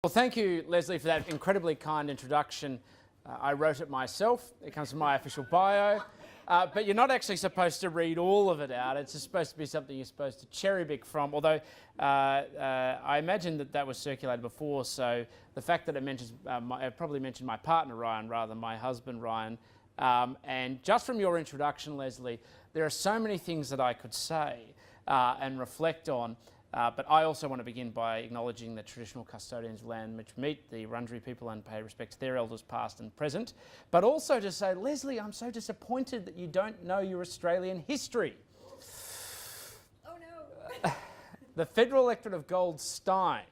Well, thank you, Leslie, for that incredibly kind introduction. I wrote it myself. It comes from my official bio. But you're not actually supposed to read all of it out. It's just supposed to be something you're supposed to cherry-pick from, although I imagine that was circulated before, so the fact that it mentions, it probably mentioned my partner, Ryan, rather than my husband, Ryan. And just from your introduction, Leslie, there are so many things that I could say and reflect on. But I also want to begin by acknowledging the traditional custodians of land which meet the Wurundjeri people and pay respect to their elders past and present. But also to say, Leslie, I'm so disappointed that you don't know your Australian history. Oh no. The federal electorate of Goldstein,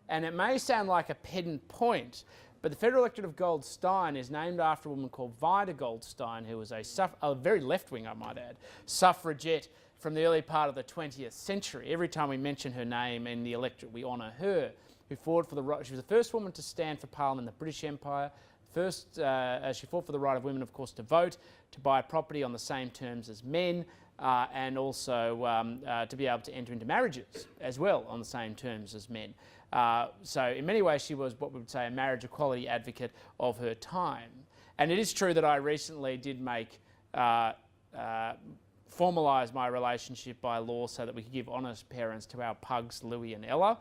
and it may sound like a pedant point, but the federal electorate of Goldstein is named after a woman called Vida Goldstein, who was a very left-wing, I might add, suffragette from the early part of the 20th century. Every time we mention her name in the electorate, we honour her, who fought for the right. She was the first woman to stand for Parliament in the British Empire. First, she fought for the right of women, of course, to vote, to buy property on the same terms as men, and also to be able to enter into marriages as well on the same terms as men. So in many ways, she was what we would say a marriage equality advocate of her time. And it is true that I recently did make formalise my relationship by law so that we could give honest parents to our pugs, Louie and Ella,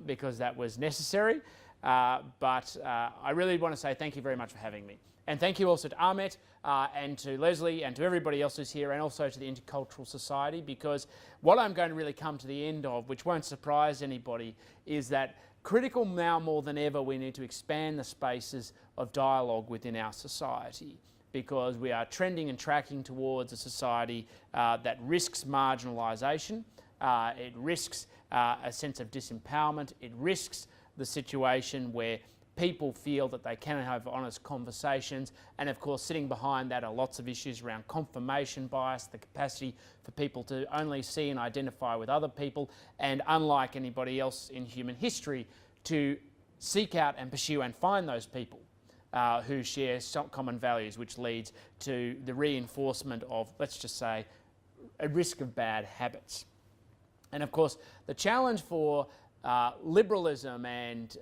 because that was necessary. But I really want to say thank you very much for having me. And thank you also to Ahmet and to Leslie and to everybody else who's here, and also to the Intercultural Society, because what I'm going to really come to the end of, which won't surprise anybody, is that critical now more than ever we need to expand the spaces of dialogue within our society, because we are trending and tracking towards a society that risks marginalisation, it risks a sense of disempowerment, it risks the situation where people feel that they cannot have honest conversations, and of course sitting behind that are lots of issues around confirmation bias, the capacity for people to only see and identify with other people, and unlike anybody else in human history, to seek out and pursue and find those people who share some common values, which leads to the reinforcement of, let's just say, a risk of bad habits. And of course, the challenge for liberalism and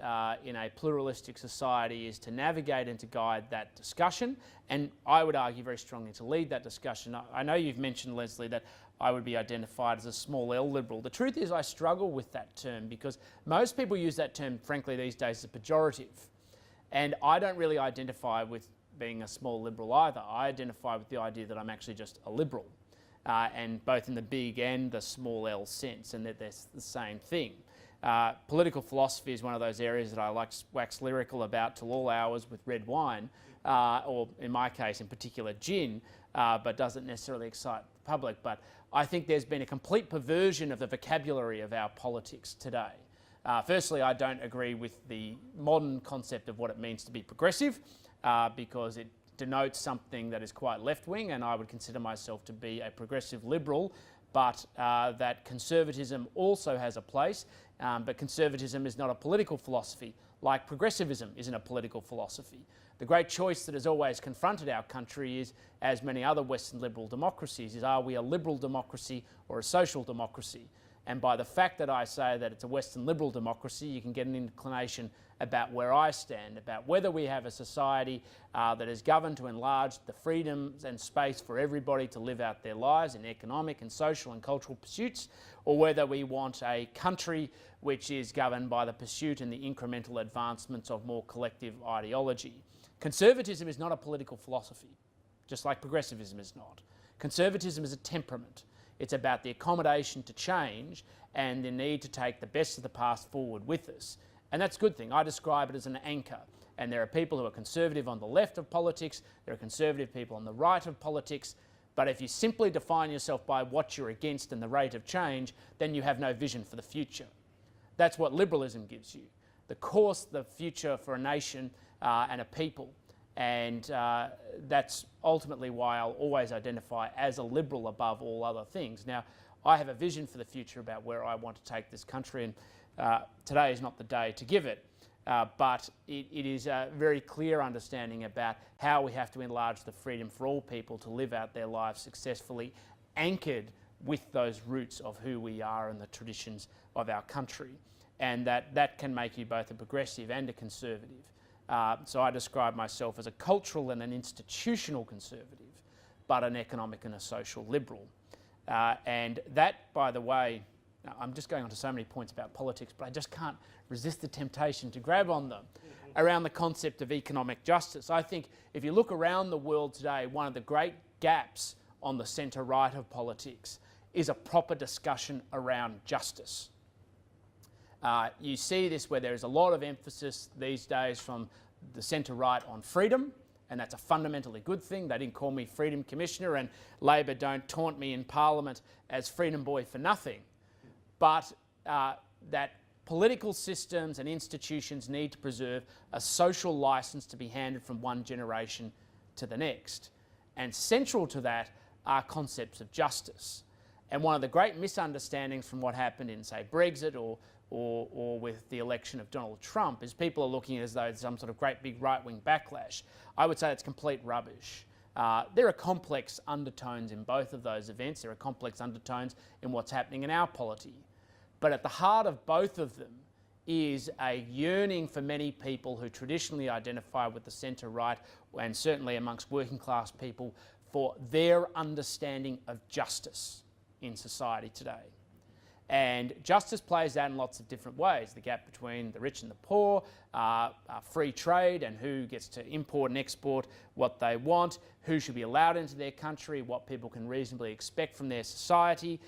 in a pluralistic society is to navigate and to guide that discussion, and I would argue very strongly to lead that discussion. I know you've mentioned, Leslie, that I would be identified as a small L liberal. The truth is I struggle with that term because most people use that term, frankly, these days as a pejorative. And I don't really identify with being a small liberal either. I identify with the idea that I'm actually just a liberal, and both in the big and the small L sense, and that they're the same thing. Political philosophy is one of those areas that I like to wax lyrical about till all hours with red wine, or in my case in particular gin, but doesn't necessarily excite the public. But I think there's been a complete perversion of the vocabulary of our politics today. Firstly, I don't agree with the modern concept of what it means to be progressive, because it denotes something that is quite left-wing, and I would consider myself to be a progressive liberal, but that conservatism also has a place, but conservatism is not a political philosophy, like progressivism isn't a political philosophy. The great choice that has always confronted our country is, as many other Western liberal democracies, is are we a liberal democracy or a social democracy? And by the fact that I say that it's a Western liberal democracy, you can get an inclination about where I stand, about whether we have a society that is governed to enlarge the freedoms and space for everybody to live out their lives in economic and social and cultural pursuits, or whether we want a country which is governed by the pursuit and the incremental advancements of more collective ideology. Conservatism is not a political philosophy, just like progressivism is not. Conservatism is a temperament. It's about the accommodation to change and the need to take the best of the past forward with us. And that's a good thing. I describe it as an anchor. And there are people who are conservative on the left of politics, there are conservative people on the right of politics, but if you simply define yourself by what you're against and the rate of change, then you have no vision for the future. That's what liberalism gives you. The course, the future for a nation and a people. And that's ultimately why I'll always identify as a liberal above all other things. Now, I have a vision for the future about where I want to take this country, and today is not the day to give it. But it is a very clear understanding about how we have to enlarge the freedom for all people to live out their lives successfully, anchored with those roots of who we are and the traditions of our country. and that can make you both a progressive and a conservative. So I describe myself as a cultural and an institutional conservative, but an economic and a social liberal. And that, by the way, I'm just going on to so many points about politics, but I just can't resist the temptation to grab on them around the concept of economic justice. I think if you look around the world today, one of the great gaps on the centre-right of politics is a proper discussion around justice. You see this where there is a lot of emphasis these days from the centre-right on freedom, and that's a fundamentally good thing. They didn't call me Freedom Commissioner, and Labor don't taunt me in Parliament as Freedom Boy for nothing. But that political systems and institutions need to preserve a social licence to be handed from one generation to the next. And central to that are concepts of justice. And one of the great misunderstandings from what happened in, say, Brexit or with the election of Donald Trump is people are looking as though it's some sort of great big right-wing backlash. I would say it's complete rubbish. There are complex undertones in both of those events. There are complex undertones in what's happening in our polity. But at the heart of both of them is a yearning for many people who traditionally identify with the centre-right, and certainly amongst working class people, for their understanding of justice in society today. And justice plays out in lots of different ways. The gap between the rich and the poor, free trade and who gets to import and export what they want, who should be allowed into their country, what people can reasonably expect from their society,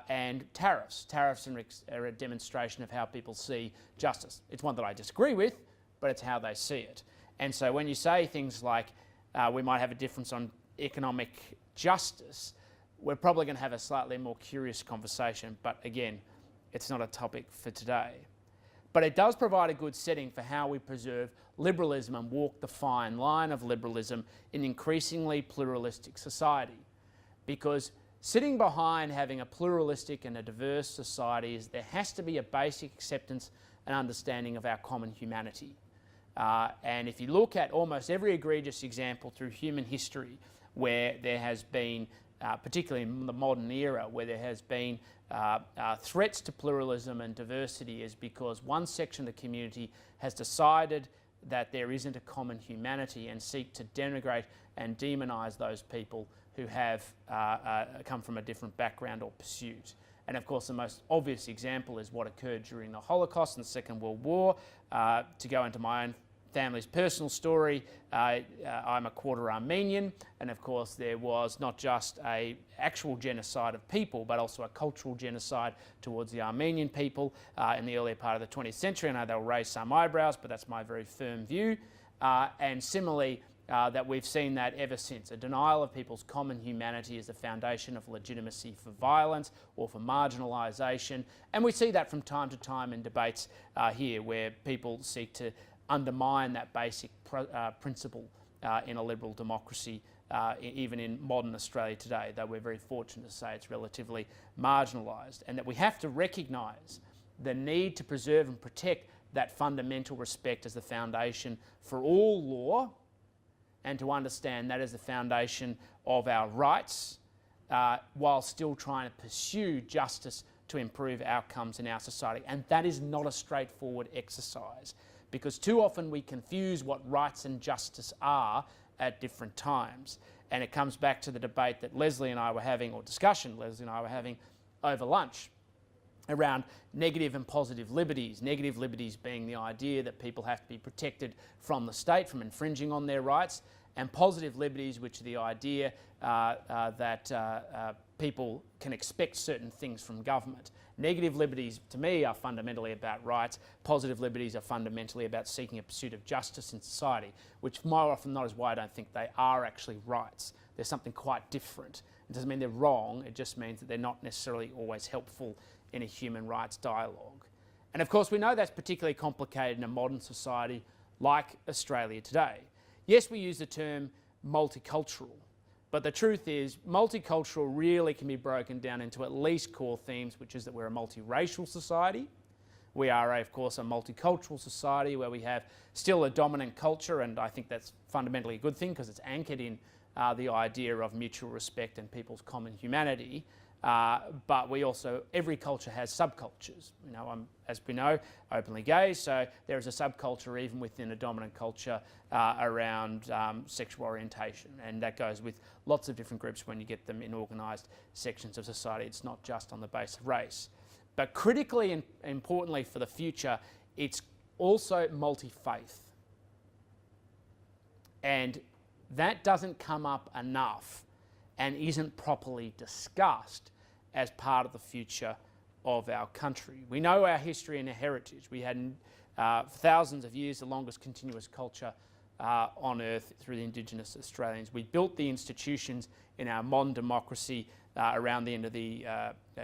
and tariffs. Tariffs are a demonstration of how people see justice. It's one that I disagree with, but it's how they see it. And so when you say things like we might have a difference on economic justice, we're probably going to have a slightly more curious conversation, but again, it's not a topic for today. But it does provide a good setting for how we preserve liberalism and walk the fine line of liberalism in increasingly pluralistic society. Because sitting behind having a pluralistic and a diverse society is there has to be a basic acceptance and understanding of our common humanity. And if you look at almost every egregious example through human history where there has been particularly in the modern era, where there has been threats to pluralism and diversity, is because one section of the community has decided that there isn't a common humanity and seek to denigrate and demonise those people who have come from a different background or pursuit. And of course, the most obvious example is what occurred during the Holocaust and the Second World War. To go into my own family's personal story, I'm a quarter Armenian, and of course there was not just an actual genocide of people, but also a cultural genocide towards the Armenian people in the earlier part of the 20th century. I know they'll raise some eyebrows, but that's my very firm view. And similarly, that we've seen that ever since. A denial of people's common humanity is the foundation of legitimacy for violence or for marginalisation. And we see that from time to time in debates here, where people seek to undermine that basic principle in a liberal democracy, even in modern Australia today, though we're very fortunate to say it's relatively marginalised, and that we have to recognise the need to preserve and protect that fundamental respect as the foundation for all law, and to understand that as the foundation of our rights, while still trying to pursue justice to improve outcomes in our society. And that is not a straightforward exercise, because too often we confuse what rights and justice are at different times. And it comes back to the debate that Leslie and I were having, or discussion Leslie and I were having over lunch, around negative and positive liberties. Negative liberties being the idea that people have to be protected from the state, from infringing on their rights, and positive liberties, which are the idea that people can expect certain things from government. Negative liberties, to me, are fundamentally about rights. Positive liberties are fundamentally about seeking a pursuit of justice in society, which more often than not is why I don't think they are actually rights. They're something quite different. It doesn't mean they're wrong, it just means that they're not necessarily always helpful in a human rights dialogue. And of course, we know that's particularly complicated in a modern society like Australia today. Yes, we use the term multicultural, but the truth is multicultural really can be broken down into at least core themes, which is that we're a multiracial society. We are, of course, a multicultural society where we have still a dominant culture, and I think that's fundamentally a good thing because it's anchored in the idea of mutual respect and people's common humanity. But we also, every culture has subcultures. You know, I'm, as we know, openly gay, so there is a subculture even within a dominant culture around sexual orientation, and that goes with lots of different groups when you get them in organised sections of society. It's not just on the basis of race. But critically and importantly for the future, it's also multi-faith. And that doesn't come up enough and isn't properly discussed as part of the future of our country. We know our history and our heritage. We had, for thousands of years, the longest continuous culture on earth through the Indigenous Australians. We built the institutions in our modern democracy around the end of the,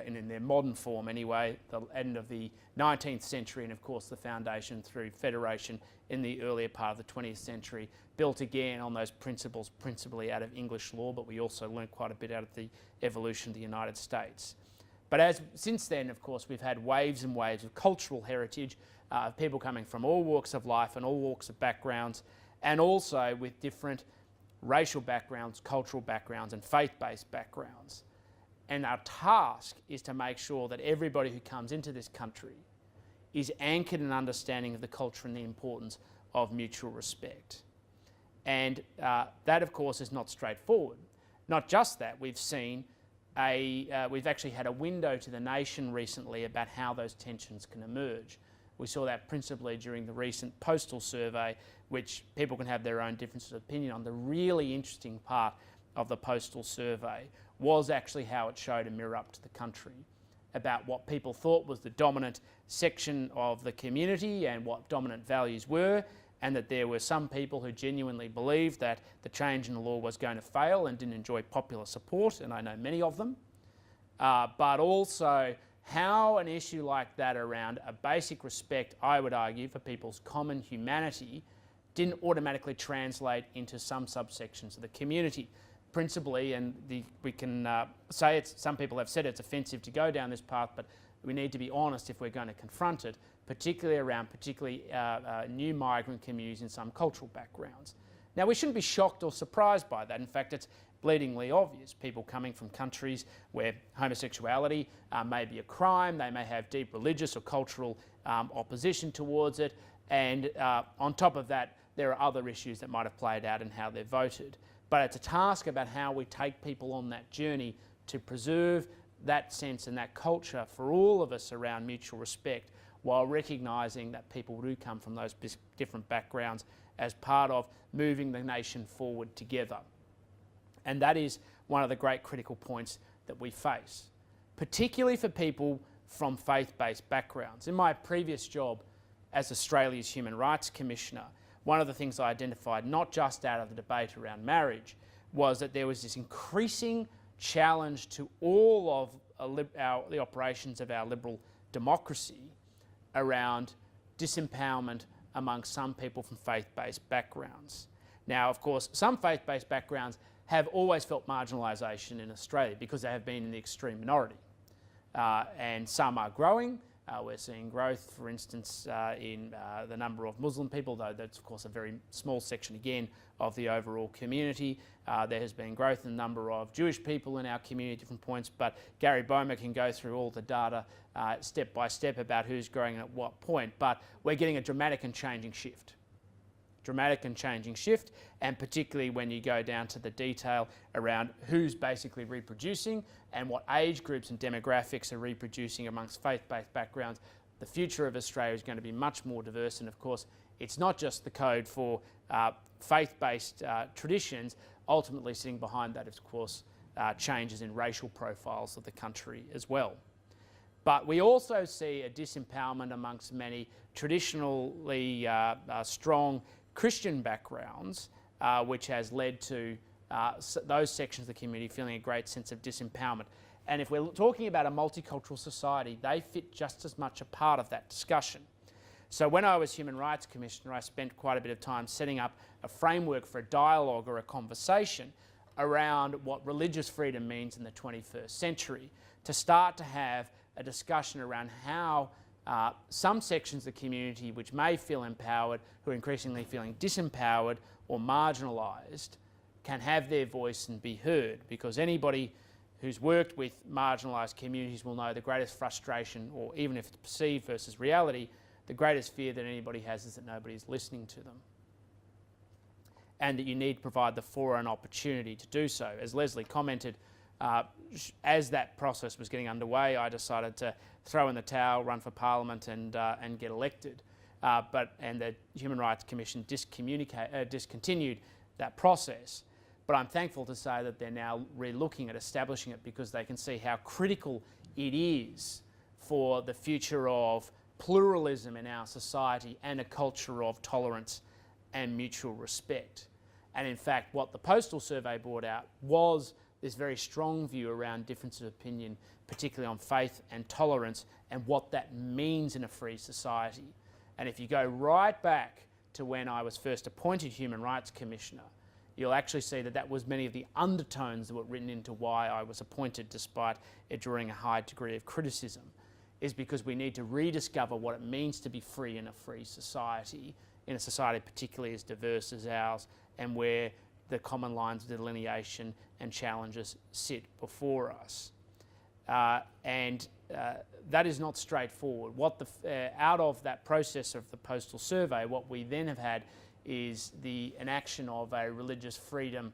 in their modern form anyway, the end of the 19th century, and of course the foundation through federation in the earlier part of the 20th century, built again on those principles, principally out of English law, but we also learned quite a bit out of the evolution of the United States. But since then, of course, we've had waves and waves of cultural heritage, of people coming from all walks of life and all walks of backgrounds, and also with different racial backgrounds, cultural backgrounds, and faith-based backgrounds. And our task is to make sure that everybody who comes into this country is anchored in understanding of the culture and the importance of mutual respect. And that, of course, is not straightforward. Not just that, we've seen we've actually had a window to the nation recently about how those tensions can emerge. We saw that principally during the recent postal survey, which people can have their own differences of opinion on. The really interesting part of the postal survey was actually how it showed a mirror up to the country about what people thought was the dominant section of the community and what dominant values were, and that there were some people who genuinely believed that the change in the law was going to fail and didn't enjoy popular support, and I know many of them, but also how an issue like that around a basic respect, I would argue, for people's common humanity didn't automatically translate into some subsections of the community. Principally, and we can say some people have said it's offensive to go down this path, but we need to be honest if we're going to confront it, particularly around new migrant communities in some cultural backgrounds. Now, we shouldn't be shocked or surprised by that. In fact, it's bleedingly obvious. People coming from countries where homosexuality may be a crime, they may have deep religious or cultural opposition towards it, and on top of that, there are other issues that might have played out in how they're voted. But it's a task about how we take people on that journey to preserve that sense and that culture for all of us around mutual respect, while recognising that people do come from those different backgrounds as part of moving the nation forward together. And that is one of the great critical points that we face, particularly for people from faith-based backgrounds. In my previous job as Australia's Human Rights Commissioner, one of the things I identified, not just out of the debate around marriage, was that there was this increasing challenge to all of the operations of our liberal democracy around disempowerment among some people from faith-based backgrounds. Now, of course, some faith-based backgrounds have always felt marginalisation in Australia because they have been in the extreme minority. And some are growing. We're seeing growth, for instance, in the number of Muslim people, though that's, of course, a very small section, again, of the overall community. There has been growth in the number of Jewish people in our community at different points, but Gary Bomer can go through all the data step by step about who's growing at what point. But we're getting a dramatic and changing shift. And particularly when you go down to the detail around who's basically reproducing and what age groups and demographics are reproducing amongst faith-based backgrounds, the future of Australia is going to be much more diverse. And of course, it's not just the code for faith-based traditions. Ultimately sitting behind that, of course, changes in racial profiles of the country as well. But we also see a disempowerment amongst many traditionally strong Christian backgrounds, which has led to those sections of the community feeling a great sense of disempowerment. And if we're talking about a multicultural society, they fit just as much a part of that discussion. So when I was Human Rights Commissioner, I spent quite a bit of time setting up a framework for a dialogue or a conversation around what religious freedom means in the 21st century, to start to have a discussion around how some sections of the community which may feel empowered, who are increasingly feeling disempowered or marginalised, can have their voice and be heard. Because anybody who's worked with marginalised communities will know the greatest frustration, or even if it's perceived versus reality, the greatest fear that anybody has is that nobody's listening to them. And that you need to provide the forum and opportunity to do so. As Leslie commented, as that process was getting underway, I decided to throw in the towel, run for Parliament and get elected. And the Human Rights Commission discontinued that process. But I'm thankful to say that they're now re-looking at establishing it because they can see how critical it is for the future of pluralism in our society and a culture of tolerance and mutual respect. And in fact, what the Postal Survey brought out was this very strong view around difference of opinion, particularly on faith and tolerance, and what that means in a free society. And if you go right back to when I was first appointed Human Rights Commissioner, you'll actually see that that was many of the undertones that were written into why I was appointed, despite it drawing a high degree of criticism, is because we need to rediscover what it means to be free in a free society, in a society particularly as diverse as ours, and where the common lines of delineation and challenges sit before us. That is not straightforward. Out of that process of the Postal Survey, what we then have had is the enaction of a religious freedom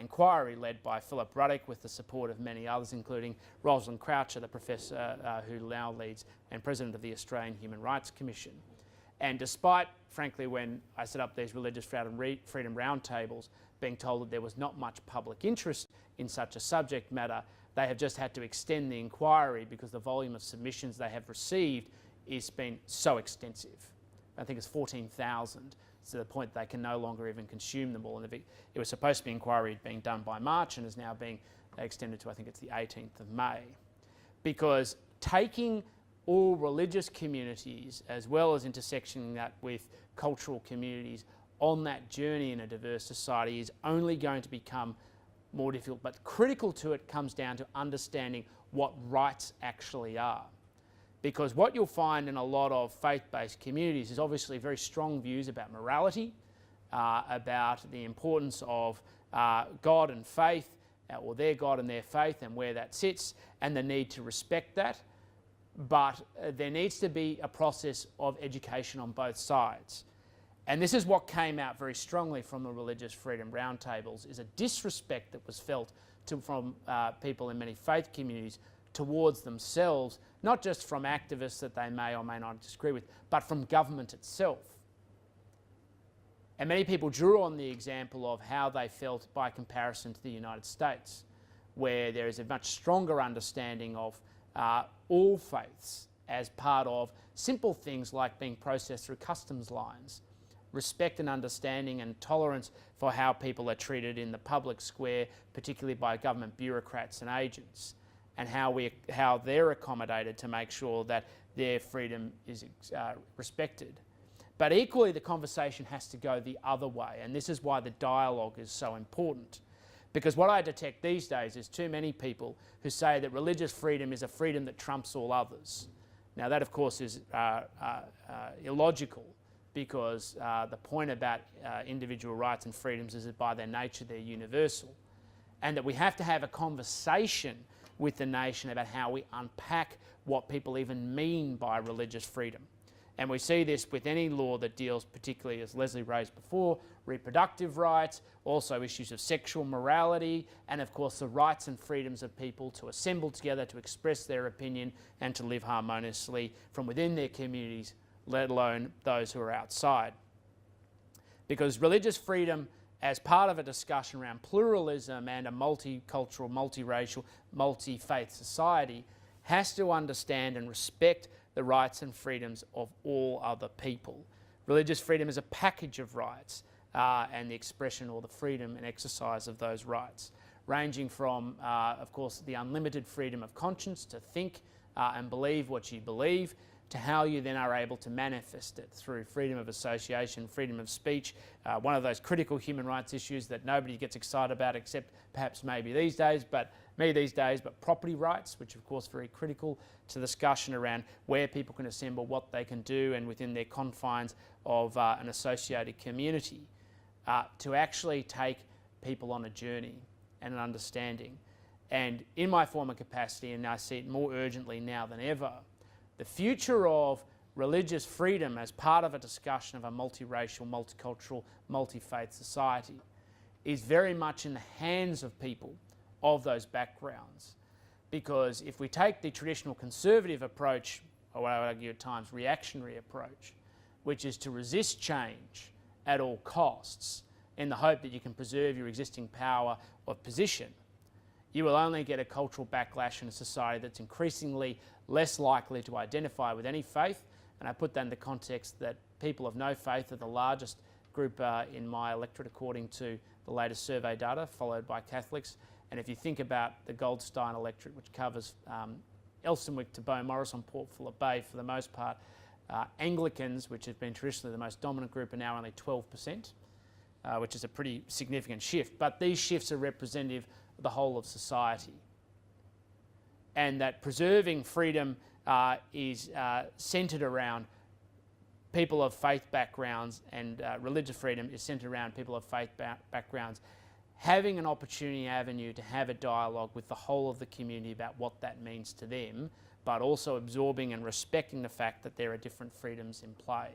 inquiry led by Philip Ruddock with the support of many others, including Rosalind Croucher, the professor who now leads and president of the Australian Human Rights Commission. And despite, frankly, when I set up these religious freedom roundtables, being told that there was not much public interest in such a subject matter, they have just had to extend the inquiry because the volume of submissions they have received has been so extensive. I think it's 14,000, to the point they can no longer even consume them all. And it was supposed to be inquiry being done by March and is now being extended to, I think it's the 18th of May. Because taking all religious communities, as well as intersecting that with cultural communities on that journey in a diverse society, is only going to become more difficult. But critical to it comes down to understanding what rights actually are. Because what you'll find in a lot of faith-based communities is obviously very strong views about morality, about the importance of God and faith, or their God and their faith and where that sits, and the need to respect that. But there needs to be a process of education on both sides. And this is what came out very strongly from the Religious Freedom Roundtables, is a disrespect that was felt from people in many faith communities towards themselves, not just from activists that they may or may not disagree with, but from government itself. And many people drew on the example of how they felt by comparison to the United States, where there is a much stronger understanding of all faiths as part of simple things like being processed through customs lines, respect and understanding and tolerance for how people are treated in the public square, particularly by government bureaucrats and agents, and how they're accommodated to make sure that their freedom is respected. But equally, the conversation has to go the other way, and this is why the dialogue is so important. Because what I detect these days is too many people who say that religious freedom is a freedom that trumps all others. Now that, of course, is illogical, because the point about individual rights and freedoms is that by their nature they're universal, and that we have to have a conversation with the nation about how we unpack what people even mean by religious freedom. And we see this with any law that deals, particularly, as Leslie raised before, reproductive rights, also issues of sexual morality, and of course the rights and freedoms of people to assemble together, to express their opinion and to live harmoniously from within their communities, let alone those who are outside. Because religious freedom, as part of a discussion around pluralism and a multicultural, multiracial, multi-faith society, has to understand and respect the rights and freedoms of all other people. Religious freedom is a package of rights and the expression or the freedom and exercise of those rights, ranging from, of course, the unlimited freedom of conscience to think and believe what you believe, to how you then are able to manifest it through freedom of association, freedom of speech, one of those critical human rights issues that nobody gets excited about except perhaps maybe these days, but property rights, which of course are very critical to the discussion around where people can assemble, what they can do, and within their confines of an associated community, to actually take people on a journey and an understanding. And in my former capacity, and I see it more urgently now than ever, the future of religious freedom as part of a discussion of a multiracial, multicultural, multi-faith society is very much in the hands of people of those backgrounds. Because if we take the traditional conservative approach, or what I would argue at times reactionary approach, which is to resist change at all costs in the hope that you can preserve your existing power of position, you will only get a cultural backlash in a society that's increasingly less likely to identify with any faith. And I put that in the context that people of no faith are the largest group in my electorate according to the latest survey data, followed by Catholics. And if you think about the Goldstein electorate, which covers Elsternwick to Beaumaris on Port Phillip Bay for the most part, Anglicans, which have been traditionally the most dominant group, are now only 12%, which is a pretty significant shift. But these shifts are representative of the whole of society. And that preserving freedom is centred around people of faith backgrounds, and religious freedom is centred around people of faith backgrounds having an opportunity avenue to have a dialogue with the whole of the community about what that means to them, but also absorbing and respecting the fact that there are different freedoms in play.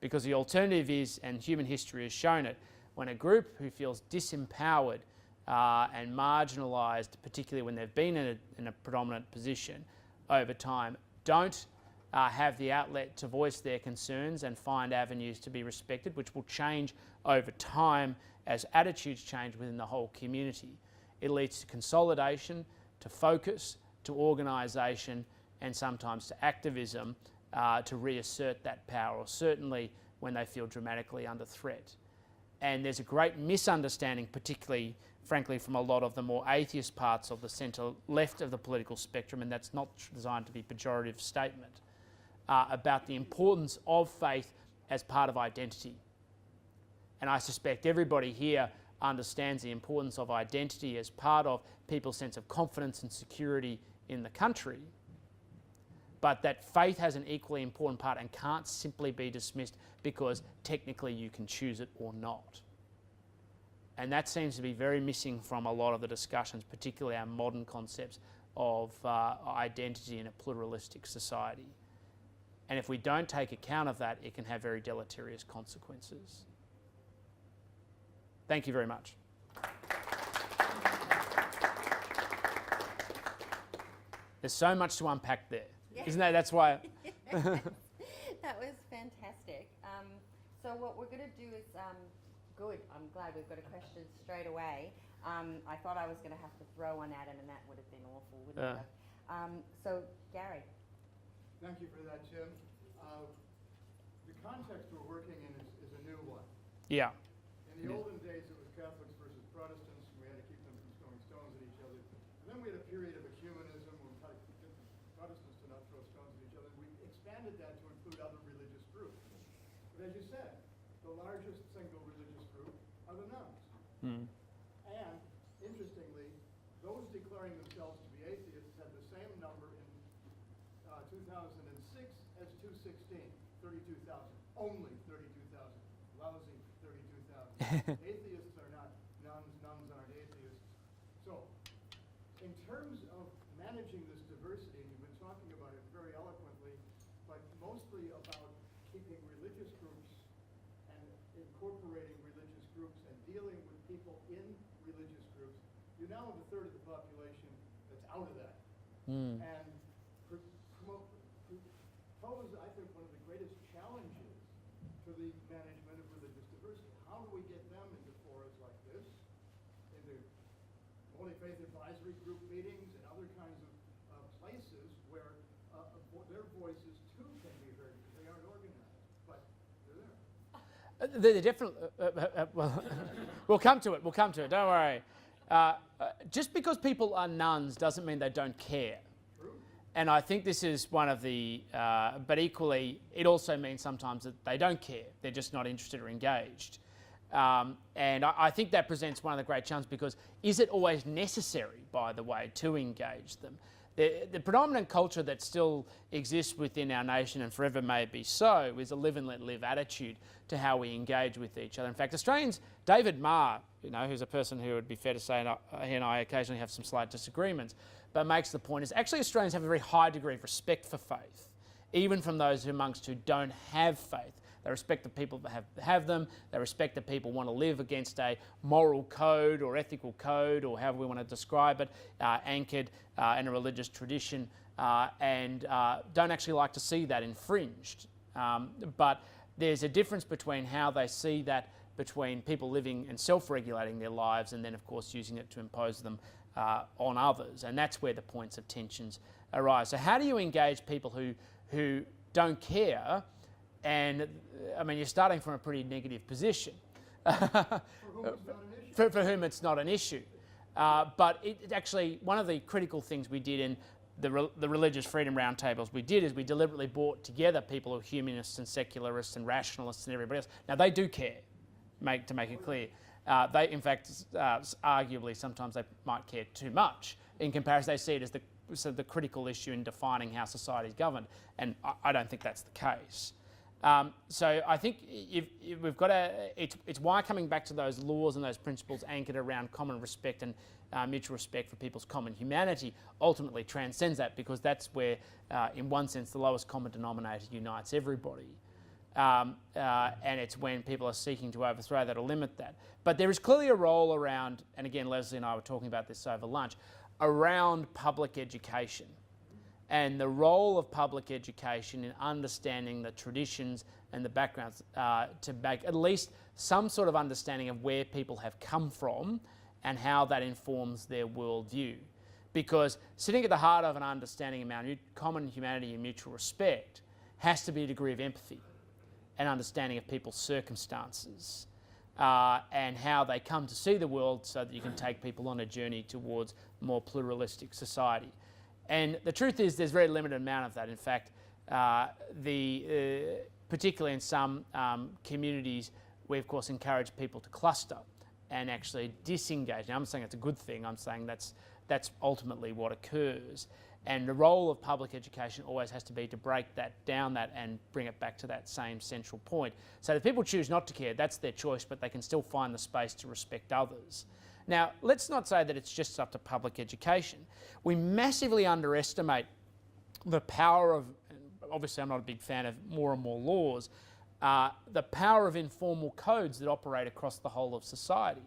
Because the alternative is, and human history has shown it, when a group who feels disempowered and marginalised, particularly when they've been in a predominant position over time, don't have the outlet to voice their concerns and find avenues to be respected, which will change over time as attitudes change within the whole community. It leads to consolidation, to focus, to organisation, and sometimes to activism to reassert that power, or certainly when they feel dramatically under threat. And there's a great misunderstanding, particularly, frankly, from a lot of the more atheist parts of the centre-left of the political spectrum, and that's not designed to be a pejorative statement, about the importance of faith as part of identity. And I suspect everybody here understands the importance of identity as part of people's sense of confidence and security in the country, but that faith has an equally important part and can't simply be dismissed because technically you can choose it or not. And that seems to be very missing from a lot of the discussions, particularly our modern concepts of identity in a pluralistic society. And if we don't take account of that, it can have very deleterious consequences. Thank you very much. There's so much to unpack there. Yeah. Isn't that? That's why. That was fantastic. So what we're going to do is, good, I'm glad we've got a question straight away. I thought I was going to have to throw one at him, and that would have been awful, wouldn't it? So, Gary. Thank you for that, Jim. The context we're working in is a new one. Yeah. In the olden days, it was Catholics versus Protestants, and we had to keep them from throwing stones at each other. And then we had a period of ecumenism, where we had to get the Protestants to not throw stones at each other. We expanded that to include other religious groups. But as you said, the largest single religious group are the nuns. Mm. And, interestingly, those declaring themselves to be atheists had the same number in 2006 as 2016, 32,000. Only 32,000. Lousy 32,000. Atheists are not nuns, nuns aren't atheists. So, in terms of managing this diversity, and you've been talking about it very eloquently, but mostly about keeping religious groups and incorporating religious groups and dealing with people in religious groups, you now have a third of the population that's out of that. Mm. And pose, I think, one of the greatest challenges to the management of religious diversity. How do we get them into forums like this, into multi-faith advisory group meetings and other kinds of places where their voices too can be heard, because they aren't organized, but they're there. They're different. Well, we'll come to it. We'll come to it. Don't worry. Just because people are nuns doesn't mean they don't care. And I think this is one of the, but equally, it also means sometimes that they don't care. They're just not interested or engaged. And I think that presents one of the great challenges, because is it always necessary, by the way, to engage them? the predominant culture that still exists within our nation and forever may be so is a live and let live attitude to how we engage with each other. In fact, Australians, David Marr, who's a person who would be fair to say, and he and I occasionally have some slight disagreements, but makes the point is actually Australians have a very high degree of respect for faith, even from those amongst who don't have faith. They respect the people that have them. They respect that people want to live against a moral code or ethical code, or however we want to describe it, anchored in a religious tradition, and don't actually like to see that infringed. But there's a difference between how they see that between people living and self-regulating their lives, and then, of course, using it to impose them on others. And that's where the points of tensions arise. So how do you engage people who don't care? And I mean, you're starting from a pretty negative position. For whom it's not an issue. But it actually, one of the critical things we did in the religious freedom roundtables we did is we deliberately brought together people who are humanists and secularists and rationalists and everybody else. Now they do care, to make it clear. They, in fact, arguably sometimes they might care too much in comparison. They see it as the critical issue in defining how society is governed, and I don't think that's the case. So I think we've got it's why coming back to those laws and those principles anchored around common respect and mutual respect for people's common humanity ultimately transcends that, because that's where, in one sense, the lowest common denominator unites everybody. And it's when people are seeking to overthrow that'll limit that. But there is clearly a role around, and again, Leslie and I were talking about this over lunch, around public education. And the role of public education in understanding the traditions and the backgrounds to make at least some sort of understanding of where people have come from and how that informs their worldview. Because sitting at the heart of an understanding of common humanity and mutual respect has to be a degree of empathy and understanding of people's circumstances and how they come to see the world, so that you can take people on a journey towards a more pluralistic society. And the truth is there's very limited amount of that. In fact, particularly in some communities, we of course encourage people to cluster and actually disengage. Now I'm saying it's a good thing, I'm saying that's ultimately what occurs. And the role of public education always has to be to break that down and bring it back to that same central point. So if people choose not to care, that's their choice, but they can still find the space to respect others. Now, let's not say that it's just up to public education. We massively underestimate the power of, obviously I'm not a big fan of more and more laws, the power of informal codes that operate across the whole of society.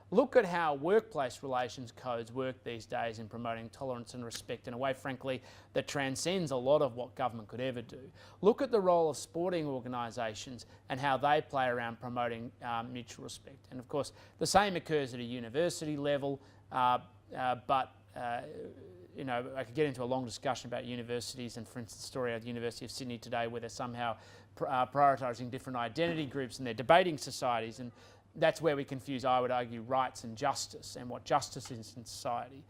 Look at how workplace relations codes work these days in promoting tolerance and respect in a way, frankly, that transcends a lot of what government could ever do. Look at the role of sporting organisations and how they play around promoting mutual respect. And of course, the same occurs at a university level, but you know, I could get into a long discussion about universities, and for instance, the story at the University of Sydney today, where they're somehow prioritising different identity groups and they're debating societies, and that's where we confuse, I would argue, rights and justice and what justice is in society.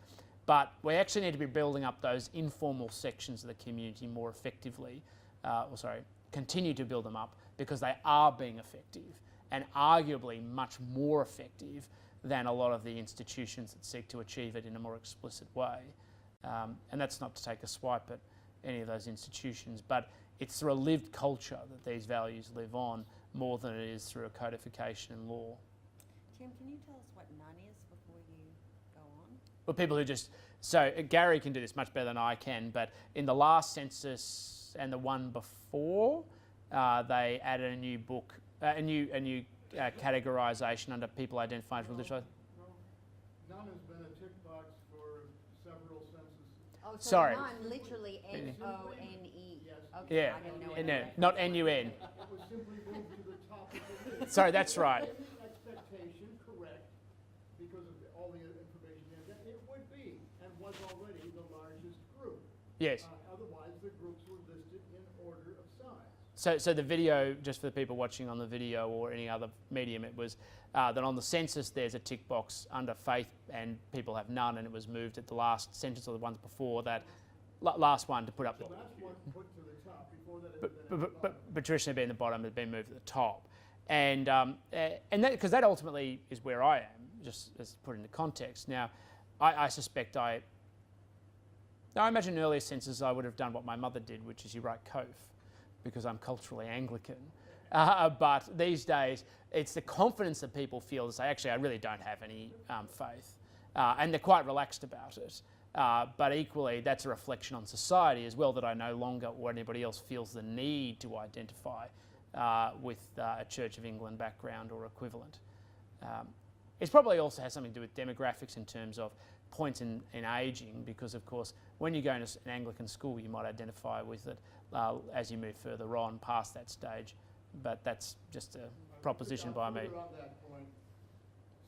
But we actually need to be building up those informal sections of the community more effectively, continue to build them up, because they are being effective and arguably much more effective than a lot of the institutions that seek to achieve it in a more explicit way. And that's not to take a swipe at any of those institutions, but it's through a lived culture that these values live on, more than it is through a codification in law. Tim, can you tell us what none is before you go on? Well, people who just, so Gary can do this much better than I can, but in the last census and the one before, they added a new book, a new categorisation under people identified as religious. None has been a tick box for several censuses. Oh, so Sorry. none, literally N-O-N-E. Yes. Okay, Yeah, I didn't know what no, that not N-U-N. It was simply moved to the top of the list. Sorry, that's right. In the expectation, correct, because of all the information there, that it would be, and was already, the largest group. Yes. Otherwise, the groups were listed in order of size. So the video, just for the people watching on the video or any other medium, it was that on the census there's a tick box under faith and people have none, and it was moved at the last census or the ones before that, last one to put up. So that's what put to the top. Before that, it had been at the bottom. But traditionally being the bottom, it had been moved to the top. And that, because that ultimately is where I am, just as put into context. Now, I suspect Now, I imagine in earlier senses I would have done what my mother did, which is you write Cove, because I'm culturally Anglican. But these days, it's the confidence that people feel to say, actually, I really don't have any faith. And they're quite relaxed about it. But equally, that's a reflection on society as well, that I no longer, or anybody else, feels the need to identify with a Church of England background or equivalent. It probably also has something to do with demographics in terms of points in ageing, because of course when you go into an Anglican school you might identify with it as you move further on past that stage, but that's just a proposition by me. On that point,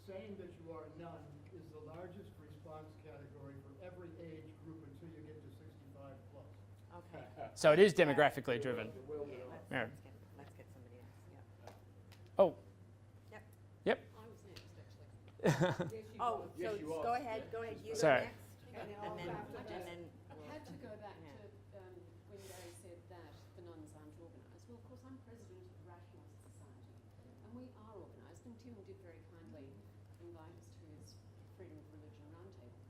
saying that you are none is the largest response category for every age group until you get to 65 plus. Okay. So it is demographically driven. Yeah, let's get somebody else. Yeah. Oh. Yep. Yep. I was next, actually. Oh, Yes, so you are. go ahead. You Sorry. go next. And then I had to go back to when Gary said that the nuns aren't organised. Well, of course, I'm president of the Rationalist Society, and we are organised, and Tim did very kindly invite us to his Freedom of Religion Roundtable.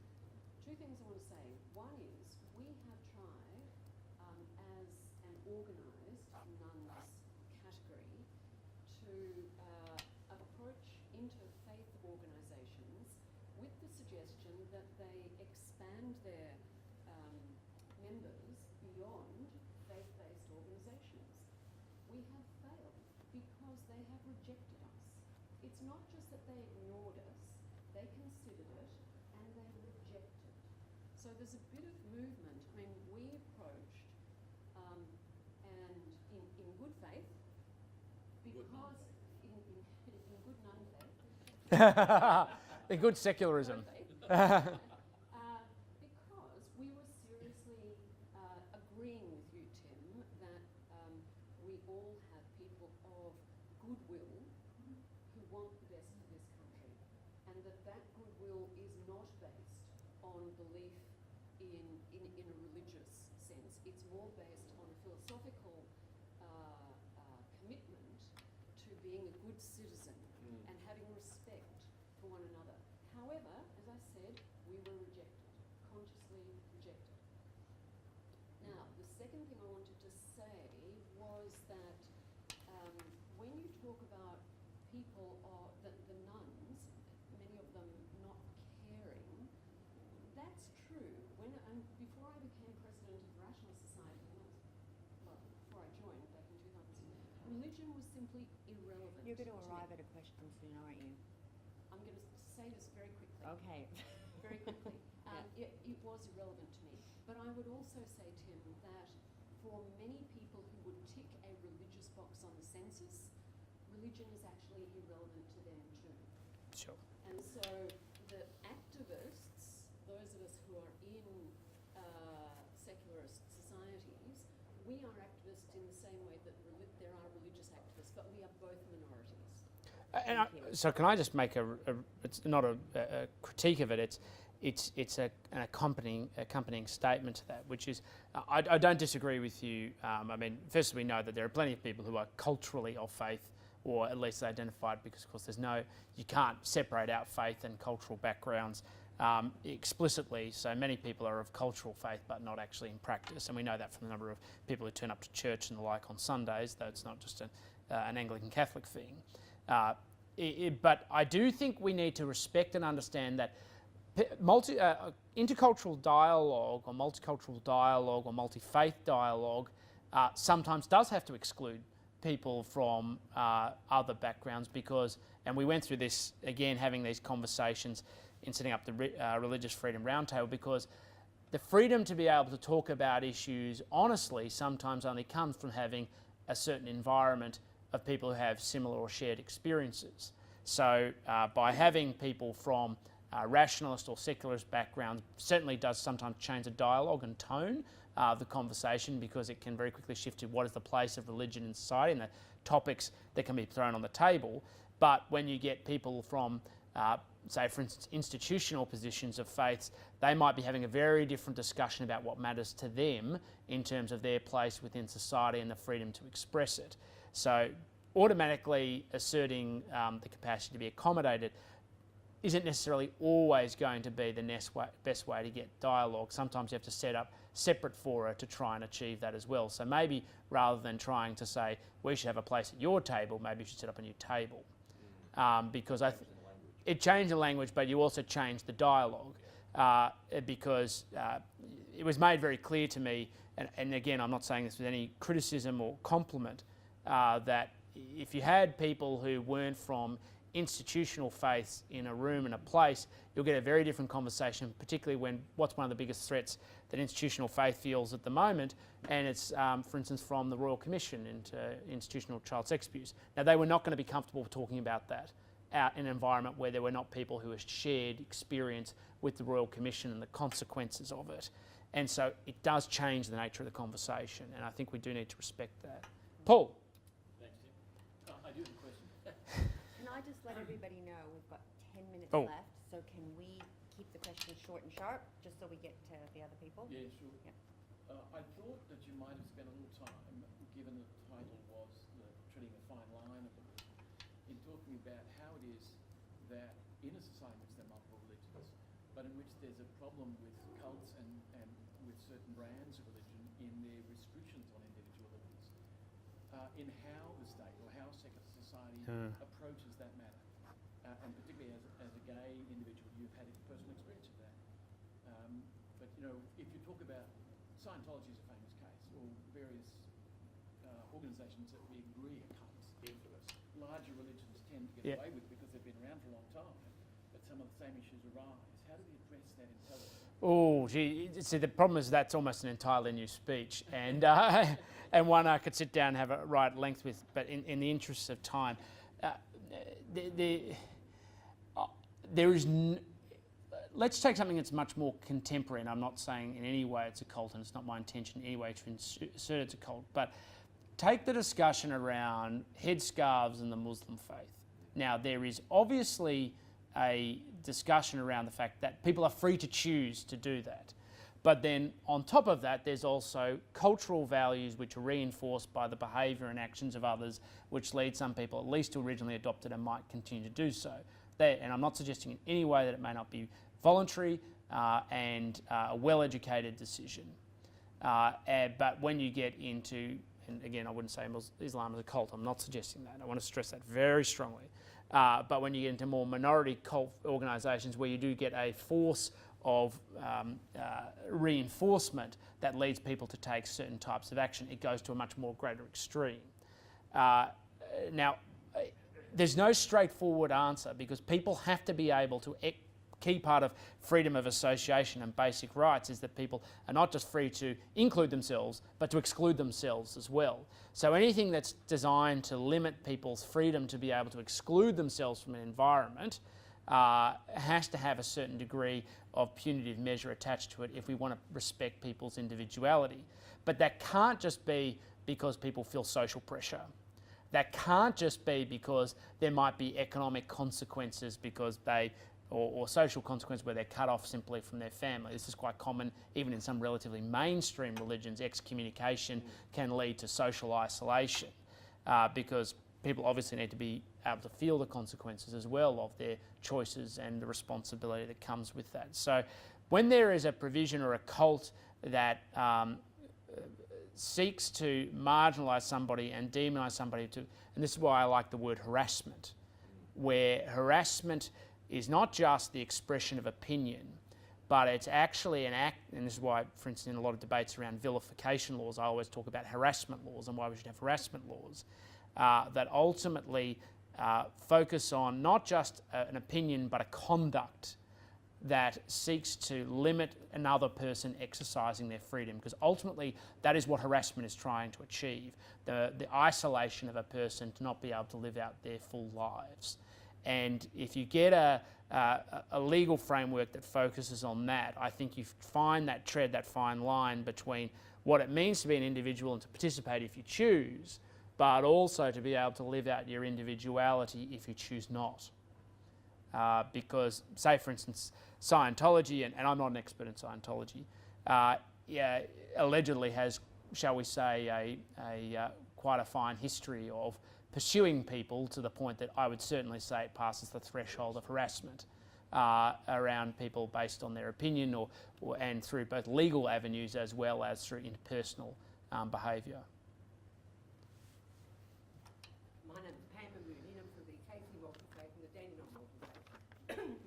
Two things I want to say. One is, we have tried, as an organised nuns category, to approach interfaith organisations with the suggestion that they expand their members beyond faith-based organisations. We have failed because they have rejected us. It's not just that they ignored us, they considered it and they rejected. So there's a bit of movement. I mean, we approached and in good faith, because in good non-faith, The good secularism. because we were seriously agreeing with you, Tim, that we all have people of goodwill who want the best for this country, and that goodwill is not based on belief in a religious sense. It's more based on a philosophical commitment to being a good citizen and having respect for one another. However, as I said, we were rejected, consciously rejected. Now, the second thing I wanted to say was that when you talk about people, the nuns, many of them not caring, that's true. Before I became president of the Rationalist Society, before I joined back in 2006, religion was simply irrelevant. you're going to me. arrive at a question soon, aren't you? I'm going to say this very quickly. Okay. Very quickly. It was irrelevant to me. But I would also say, Tim, that for many people who would tick a religious box on the census, religion is actually irrelevant to them too. Sure. And so the activists, those of us who are in secularist societies, we are activists in the same way that there are religious activists, but we are both minorities. So can I just make it's not a critique of it, it's an accompanying statement to that, which is, I don't disagree with you. I mean, first we know that there are plenty of people who are culturally of faith, or at least identified, because of course you can't separate out faith and cultural backgrounds explicitly. So many people are of cultural faith but not actually in practice, and we know that from the number of people who turn up to church and the like on Sundays, though it's not just an Anglican Catholic thing. But I do think we need to respect and understand that intercultural dialogue or multicultural dialogue or multi-faith dialogue sometimes does have to exclude people from other backgrounds, because, and we went through this again, having these conversations in setting up the Religious Freedom Roundtable, because the freedom to be able to talk about issues honestly sometimes only comes from having a certain environment of people who have similar or shared experiences. So by having people from rationalist or secularist backgrounds certainly does sometimes change the dialogue and tone of the conversation, because it can very quickly shift to what is the place of religion in society and the topics that can be thrown on the table. But when you get people from, say for instance, institutional positions of faiths, they might be having a very different discussion about what matters to them in terms of their place within society and the freedom to express it. So automatically asserting the capacity to be accommodated isn't necessarily always going to be the best way to get dialogue. Sometimes you have to set up separate fora to try and achieve that as well. So maybe rather than trying to say, we should have a place at your table, maybe you should set up a new table. Because it changed the language, but you also changed the dialogue. Because it was made very clear to me, and again, I'm not saying this with any criticism or compliment, that if you had people who weren't from institutional faiths in a room and a place, you'll get a very different conversation, particularly when what's one of the biggest threats that institutional faith feels at the moment, and it's, for instance, from the Royal Commission into institutional child sex abuse. Now, they were not going to be comfortable talking about that out in an environment where there were not people who had shared experience with the Royal Commission and the consequences of it. And so it does change the nature of the conversation, and I think we do need to respect that. Paul? Thanks, Tim. I do have a question. Can I just let everybody know we've got 10 minutes Oh. left, so can we keep the questions short and sharp, just so we get to the other people? Yeah, sure. Yep. I thought that you might have spent a little time, given the title was treading a fine line of the book, in talking about how it is that in a society in which there are multiple religions, but in which there's a problem with cults and with certain brands of religion in their restrictions on individual liberties, in how the state or how secular society approaches that matter. And particularly as a gay individual, you've had a personal experience of that. But, you know, if you talk about Scientology is a famous case, or various organisations that we agree are cults. Infamous. Larger religions tend to get away with because they've been around for a long time, but some of the same issues arise. How do we address that intelligence? Oh, gee, see, the problem is that's almost an entirely new speech, and and one I could sit down and have a right length with, but in the interests of time, there is. Let's take something that's much more contemporary, and I'm not saying in any way it's a cult, and it's not my intention in any way to insert it's a cult, but take the discussion around headscarves and the Muslim faith. Now, there is obviously a discussion around the fact that people are free to choose to do that. But then on top of that, there's also cultural values which are reinforced by the behaviour and actions of others, which lead some people at least to originally adopt it and might continue to do so. And I'm not suggesting in any way that it may not be voluntary and a well-educated decision. But when you get into, and again, I wouldn't say Islam is a cult, I'm not suggesting that. I want to stress that very strongly. But when you get into more minority cult organisations where you do get a force of reinforcement that leads people to take certain types of action, it goes to a much more greater extreme. Now, there's no straightforward answer because people have to be able to. Key part of freedom of association and basic rights is that people are not just free to include themselves, but to exclude themselves as well. So anything that's designed to limit people's freedom to be able to exclude themselves from an environment has to have a certain degree of punitive measure attached to it if we want to respect people's individuality. But that can't just be because people feel social pressure. That can't just be because there might be economic consequences because they or social consequences where they're cut off simply from their family. This is quite common even in some relatively mainstream religions. Excommunication can lead to social isolation because people obviously need to be able to feel the consequences as well of their choices and the responsibility that comes with that. So when there is a provision or a cult that seeks to marginalise somebody and demonise somebody, and this is why I like the word harassment, where harassment is not just the expression of opinion, but it's actually an act, and this is why, for instance, in a lot of debates around vilification laws, I always talk about harassment laws and why we should have harassment laws, that ultimately focus on not just an opinion, but a conduct that seeks to limit another person exercising their freedom, because ultimately that is what harassment is trying to achieve, the isolation of a person to not be able to live out their full lives. And if you get a legal framework that focuses on that, I think you find that tread that fine line between what it means to be an individual and to participate if you choose, but also to be able to live out your individuality if you choose not. Because, say for instance, Scientology, and I'm not an expert in Scientology, allegedly has, shall we say, quite a fine history of pursuing people to the point that I would certainly say it passes the threshold of harassment. around people based on their opinion and through both legal avenues as well as through interpersonal behaviour. My name is Pam Mooney, and I'm from the Casey Multi-Faith and the Dandenong Multi-Faith.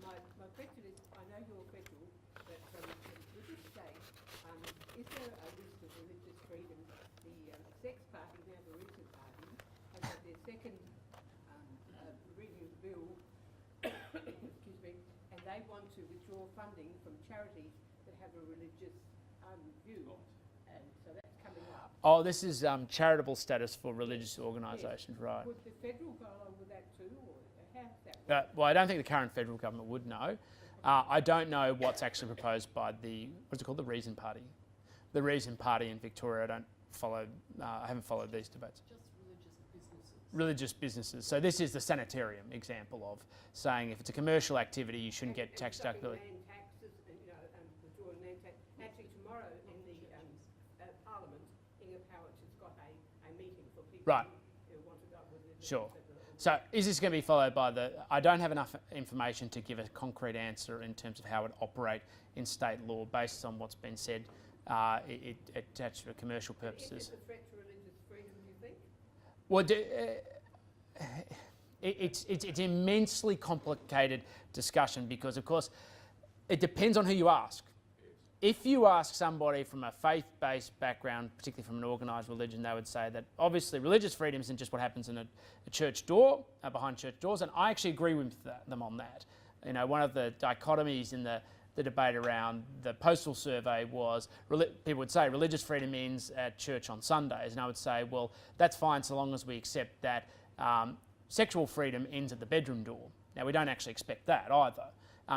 my question is, I know you're federal, but with this state, is there a list of religious freedoms? The Sex Party, now the Recent Party, has had their second review bill, excuse me, and they want to withdraw funding from charities that have a religious view. And so that's coming up. Oh, this is charitable status for religious organisations, right? Would the federal go along with that too, or how's that? Well, I don't think the current federal government would know. I don't know what's actually proposed by what's it called, the Reason Party. The Reason Party in Victoria, I haven't followed these debates. Just religious businesses. Religious businesses. So this is the sanitarium example of saying if it's a commercial activity, you shouldn't get tax deductibility. Land taxes, withdrawing land tax. Actually, tomorrow in the Parliament, Inga Powich has got a meeting for people Right. who want to go with it. Sure. So is this going to be followed by I don't have enough information to give a concrete answer in terms of how it operate in state law based on what's been said. It attached for commercial purposes. Is it a threat to religious freedom, do you think? Well, it's immensely complicated discussion because, of course, it depends on who you ask. If you ask somebody from a faith-based background, particularly from an organised religion, they would say that obviously religious freedom isn't just what happens in a church door, behind church doors, and I actually agree with them on that. You know, one of the dichotomies in the debate around the postal survey was people would say religious freedom means at church on Sundays, and I would say, well, that's fine so long as we accept that sexual freedom ends at the bedroom door. Now, we don't actually expect that either.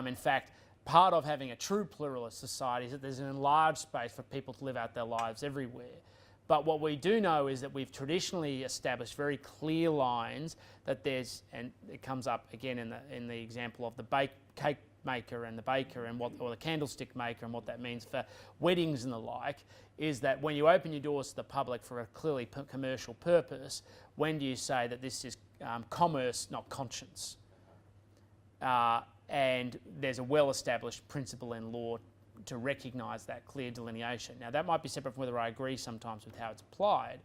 In fact, part of having a true pluralist society is that there's an enlarged space for people to live out their lives everywhere. But what we do know is that we've traditionally established very clear lines that there's, and it comes up again in the example of the cake maker and the baker and or the candlestick maker and what that means for weddings and the like, is that when you open your doors to the public for a clearly commercial purpose, when do you say that this is commerce, not conscience? And there's a well-established principle in law to recognise that clear delineation. Now, that might be separate from whether I agree sometimes with how it's applied,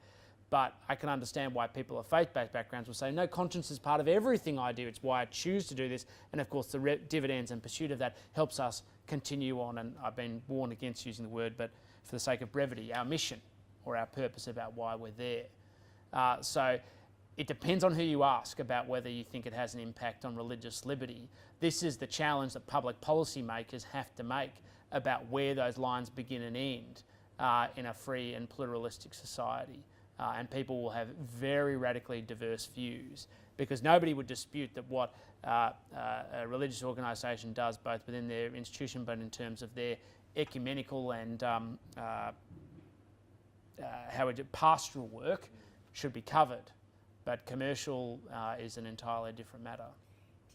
but I can understand why people of faith-based backgrounds will say, no, conscience is part of everything I do. It's why I choose to do this. And of course, the dividends and pursuit of that helps us continue on. And I've been warned against using the word, but for the sake of brevity, our mission or our purpose about why we're there. So it depends on who you ask about whether you think it has an impact on religious liberty. This is the challenge that public policy makers have to make about where those lines begin and end in a free and pluralistic society. And people will have very radically diverse views, because nobody would dispute that what a religious organisation does, both within their institution but in terms of their ecumenical and pastoral work, should be covered. But commercial is an entirely different matter.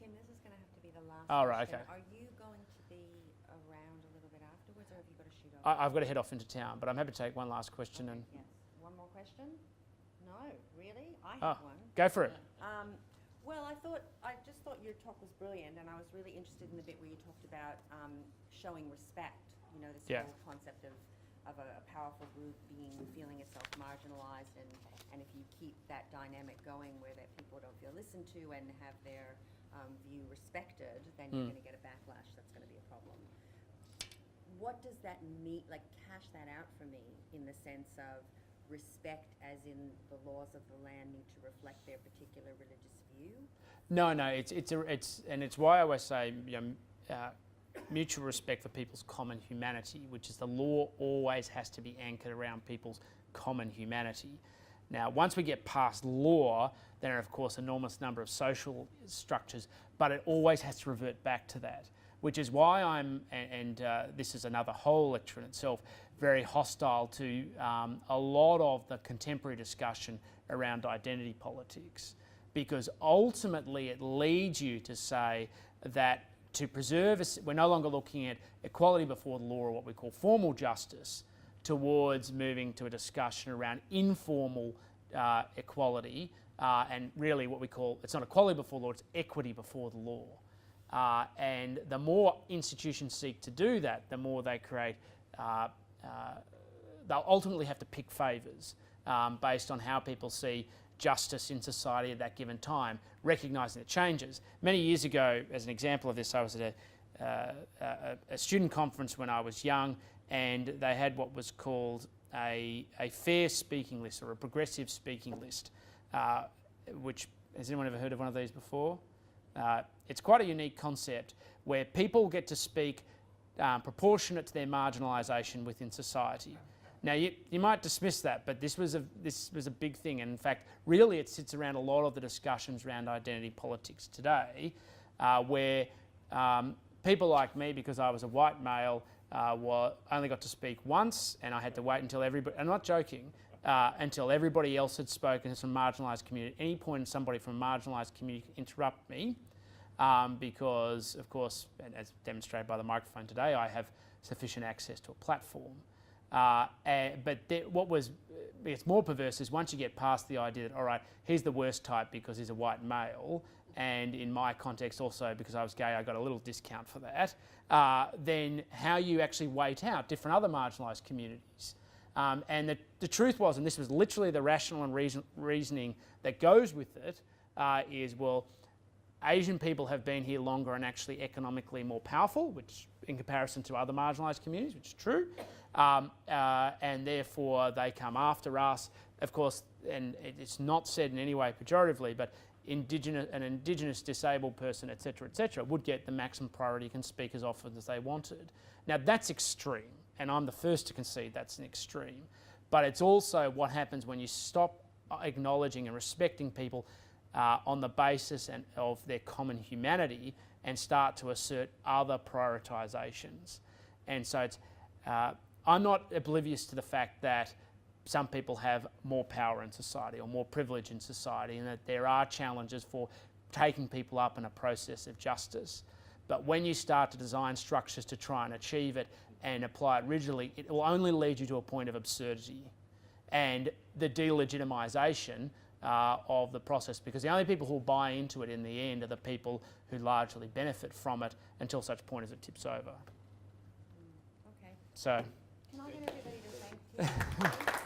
Tim, this is going to have to be the last Oh, right, question. okay. Are you going to be around a little bit afterwards, or have you got to shoot off? I've got to head off into town, but I'm happy to take one last question. Okay, And yes. One more question? No, really? I Oh, have one. go for it. Well, I just thought your talk was brilliant, and I was really interested in the bit where you talked about showing respect. You know, this Yeah. whole concept of a powerful group feeling itself marginalised, and if you keep that dynamic going where that people don't feel listened to and have their view respected, then you're going to get a backlash. That's going to be a problem. What does that mean? Like, cash that out for me in the sense of respect, as in the laws of the land need to reflect their particular religious view? No, it's why I always say mutual respect for people's common humanity, which is the law always has to be anchored around people's common humanity. Now, once we get past law, then there are, of course, enormous number of social structures, but it always has to revert back to that, which is why I'm, and this is another whole lecture in itself, very hostile to a lot of the contemporary discussion around identity politics, because ultimately it leads you to say that to preserve, we're no longer looking at equality before the law or what we call formal justice, towards moving to a discussion around informal equality, and really what we call, it's not equality before the law, it's equity before the law. And the more institutions seek to do that, the more they create, they'll ultimately have to pick favours based on how people see justice in society at that given time, recognising it changes. Many years ago, as an example of this, I was at a student conference when I was young, and they had what was called a fair speaking list or a progressive speaking list, which, has anyone ever heard of one of these before? It's quite a unique concept where people get to speak proportionate to their marginalisation within society. Now, you might dismiss that, but this was a big thing, and in fact, really it sits around a lot of the discussions around identity politics today, where people like me, because I was a white male, only got to speak once, and I had to wait until everybody, I'm not joking, until everybody else had spoken as a marginalised community. At any point somebody from a marginalised community could interrupt me, because, of course, and as demonstrated by the microphone today, I have sufficient access to a platform. But what gets more perverse is once you get past the idea that, all right, he's the worst type because he's a white male, and in my context also because I was gay, I got a little discount for that, then how you actually wait out different other marginalised communities. And the truth was, and this was literally the rational and reasoning that goes with it, is, well, Asian people have been here longer and actually economically more powerful, which in comparison to other marginalised communities, which is true, and therefore they come after us. Of course, and it's not said in any way pejoratively, but an Indigenous disabled person, etc., would get the maximum priority, can speak as often as they wanted. Now that's extreme, and I'm the first to concede that's an extreme, but it's also what happens when you stop acknowledging and respecting people on the basis of their common humanity and start to assert other prioritisations. And so I'm not oblivious to the fact that some people have more power in society or more privilege in society, and that there are challenges for taking people up in a process of justice. But when you start to design structures to try and achieve it and apply it rigidly, it will only lead you to a point of absurdity and the delegitimisation of the process, because the only people who will buy into it in the end are the people who largely benefit from it until such point as it tips over. Okay. So. Can I get everybody to thank you?